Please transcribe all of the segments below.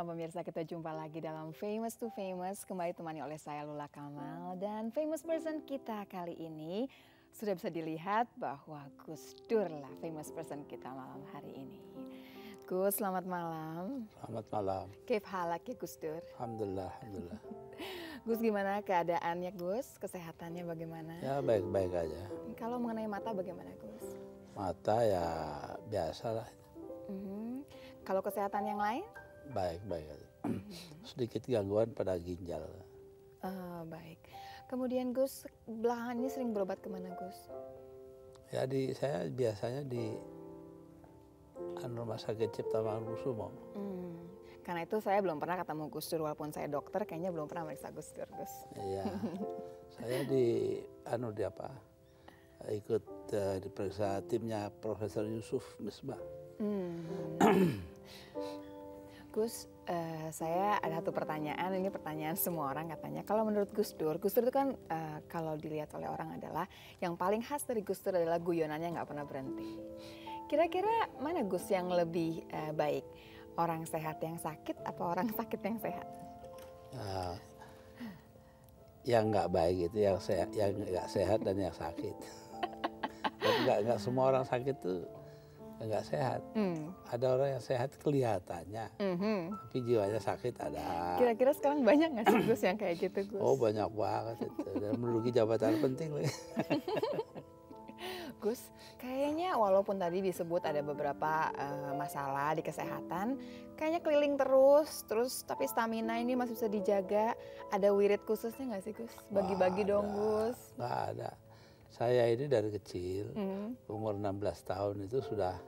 malam pemirsa, kita jumpa lagi dalam Famous to Famous. Kembali temani oleh saya Lula Kamal. Dan famous person kita kali ini sudah bisa dilihat bahwa Gus Dur lah famous person kita malam hari ini. Gus, selamat malam. Selamat malam. Kif halak ya Gus Dur? Alhamdulillah, alhamdulillah. Gus, gimana keadaannya Gus? Kesehatannya bagaimana? Ya baik-baik aja. Kalau mengenai mata bagaimana Gus? Mata ya biasalah. Kalau kesehatan yang lain? Baik-baik aja. Sedikit gangguan pada ginjal. Baik. Kemudian Gus, belakangan ini sering berobat kemana Gus? Ya saya biasanya di Rumah Sakit Cipta Mangunkusumo. Karena itu saya belum pernah ketemu Gus Dur, walaupun saya dokter, kayaknya belum pernah meriksa Gus Dur, Gus. Iya. Saya ikut diperiksa timnya Profesor Yusuf Misbah. Gus, saya ada satu pertanyaan, ini pertanyaan semua orang katanya. Kalau menurut Gus Dur itu kan kalau dilihat oleh orang adalah yang paling khas dari Gus Dur adalah guyonannya nggak pernah berhenti. Kira-kira mana Gus yang lebih baik? Orang sehat yang sakit apa orang sakit yang sehat? Yang nggak baik itu yang nggak sehat dan yang sakit. Nggak semua orang sakit tuh nggak sehat. Ada orang yang sehat kelihatannya, tapi jiwanya sakit ada. Kira-kira sekarang banyak nggak sih Gus yang kayak gitu Gus? Oh banyak banget itu, dan menduduki jabatan penting lagi. Gus, kayaknya walaupun tadi disebut ada beberapa masalah di kesehatan, kayaknya keliling terus tapi stamina ini masih bisa dijaga. Ada wirid khususnya nggak sih Gus? Bagi-bagi dong Gus. Nggak ada. Saya ini dari kecil, umur 16 tahun itu sudah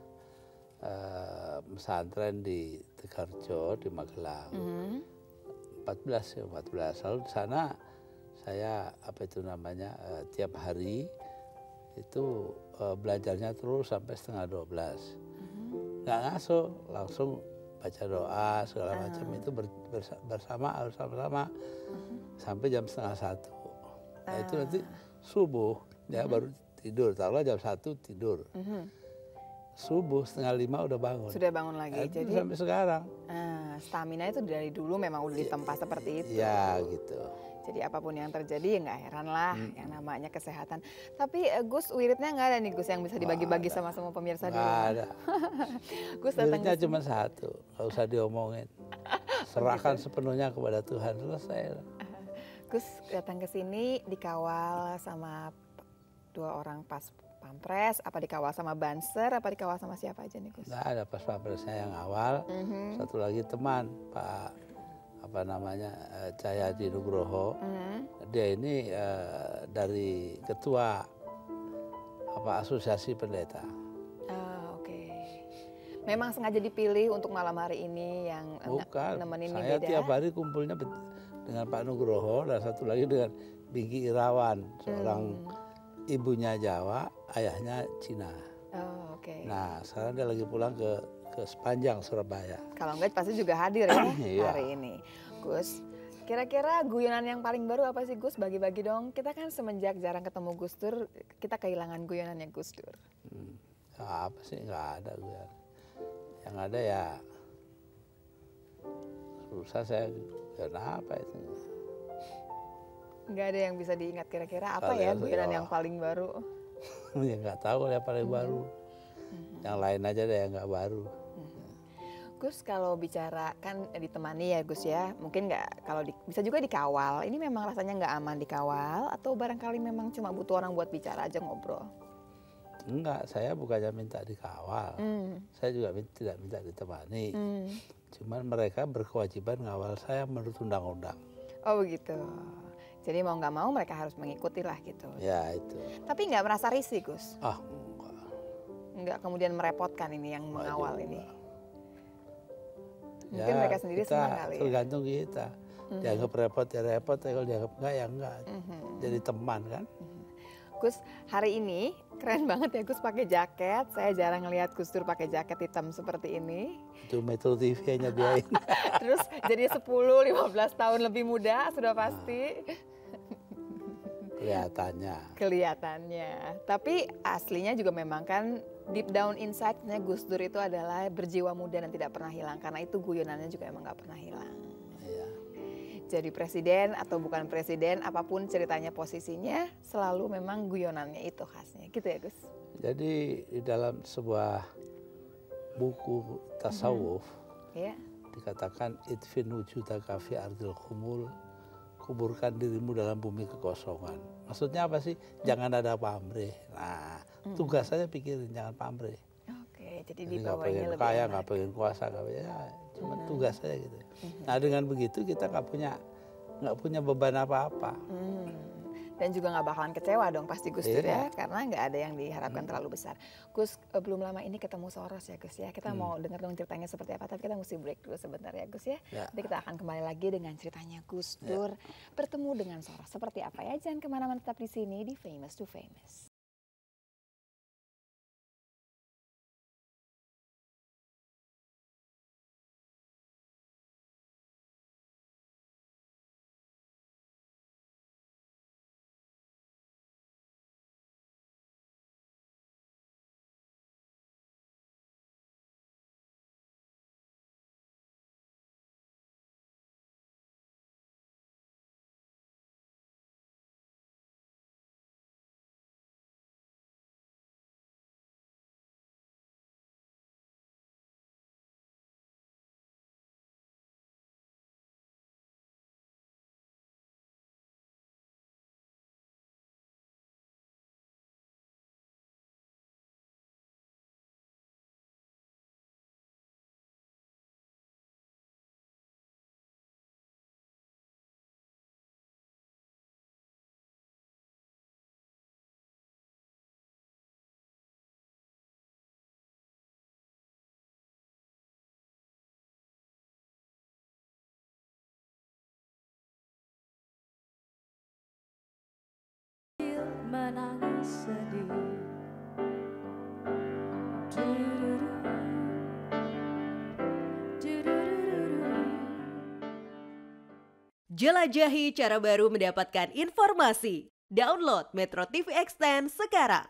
pesantren di Tegarjo, di Magelang. 14. Lalu di sana saya tiap hari itu belajarnya terus sampai setengah 12. Nggak ngasuh, langsung baca doa segala macam itu bersama-sama sampai jam setengah 1. Nah itu nanti subuh ya baru tidur, taruhlah jam 1 tidur. Subuh setengah 5 udah bangun. Sudah bangun lagi. Nah, jadi sampai sekarang. Stamina itu dari dulu memang udah ditempa seperti itu. Ya gitu. Jadi apapun yang terjadi ya nggak heran lah yang namanya kesehatan. Tapi Gus, wiridnya nggak ada nih Gus yang bisa dibagi-bagi sama semua pemirsa di rumah? Nggak ada. Gus wiridnya cuma satu, nggak usah diomongin. Serahkan sepenuhnya kepada Tuhan, selesai. Gus datang ke sini dikawal sama 2 orang pas pampres, apa dikawal sama banser, apa dikawal sama siapa aja nih Gus? Nggak ada pas pampresnya yang awal, satu lagi teman Pak Cahyadi Nugroho. Dia ini dari ketua asosiasi pendeta. Oke. Memang sengaja dipilih untuk malam hari ini yang nemenin ini beda? Saya tiap hari kumpulnya dengan Pak Nugroho dan satu lagi dengan Bingki Irawan, seorang ibunya Jawa, ayahnya Cina. Oke. Nah sekarang dia lagi pulang ke Sepanjang, Surabaya. Kalau enggak pasti juga hadir ya hari ini. Gus, kira-kira guyonan yang paling baru apa sih Gus? Bagi-bagi dong. Kita kan semenjak jarang ketemu Gus Dur, kita kehilangan guyonannya Gus Dur. Apa sih, nggak ada guyonan. Yang ada ya susah saya guyonan apa itu. Nggak ada yang bisa diingat kira-kira apa ya guyonan yang paling baru? Ya nggak tahu ya paling baru. Yang lain aja deh yang nggak baru. Gus, kalau bicara kan ditemani ya Gus ya, mungkin nggak bisa juga dikawal. Ini memang rasanya nggak aman dikawal atau barangkali memang cuma butuh orang buat bicara aja ngobrol? Enggak, saya bukannya minta dikawal, saya juga tidak minta ditemani. Cuman mereka berkewajiban ngawal saya menurut undang-undang. Oh begitu. Jadi mau nggak mau mereka harus mengikuti lah gitu. Ya itu. Tapi nggak merasa risih Gus? Enggak. Nggak kemudian merepotkan ini yang mengawal ini? Mungkin ya, mereka sendiri senang kali ya? Tergantung kita. Dianggap repot ya repot, kalau dianggap enggak ya enggak. Jadi teman kan. Gus, hari ini keren banget ya Gus pakai jaket. Saya jarang ngelihat Gus Dur pakai jaket hitam seperti ini. Itu Metro TV nyediain. Terus jadi 10-15 tahun lebih muda sudah pasti. Kelihatannya. Tapi aslinya juga memang kan deep down inside-nya Gus Dur itu adalah berjiwa muda dan tidak pernah hilang. Karena itu guyonannya juga emang gak pernah hilang. Iya. Jadi presiden atau bukan presiden, apapun ceritanya posisinya, selalu memang guyonannya itu khasnya. Gitu ya Gus? Jadi di dalam sebuah buku tasawuf, dikatakan idfin wujudaka fi ardil khumul, kuburkan dirimu dalam bumi kekosongan. Maksudnya apa sih? Jangan ada pamrih. Nah, tugas saya pikirin jangan pamrih. Oke, jadi dibawanya lebih kaya, nggak pengen kuasa, ya, cuma tugas saya gitu. Nah, dengan begitu kita nggak punya beban apa-apa. Dan juga nggak bakalan kecewa dong pasti Gus Dur ya, karena nggak ada yang diharapkan terlalu besar. Gus, belum lama ini ketemu Soros ya Gus ya, kita mau dengar dong ceritanya seperti apa, tapi kita mesti break dulu sebentar ya Gus ya. Nanti kita akan kembali lagi dengan ceritanya Gus Dur bertemu dengan Soros seperti apa ya, jangan kemana-mana, tetap di sini di Famous to Famous. Menangis sedih. Jelajahi cara baru mendapatkan informasi. Download Metro TV Extend sekarang.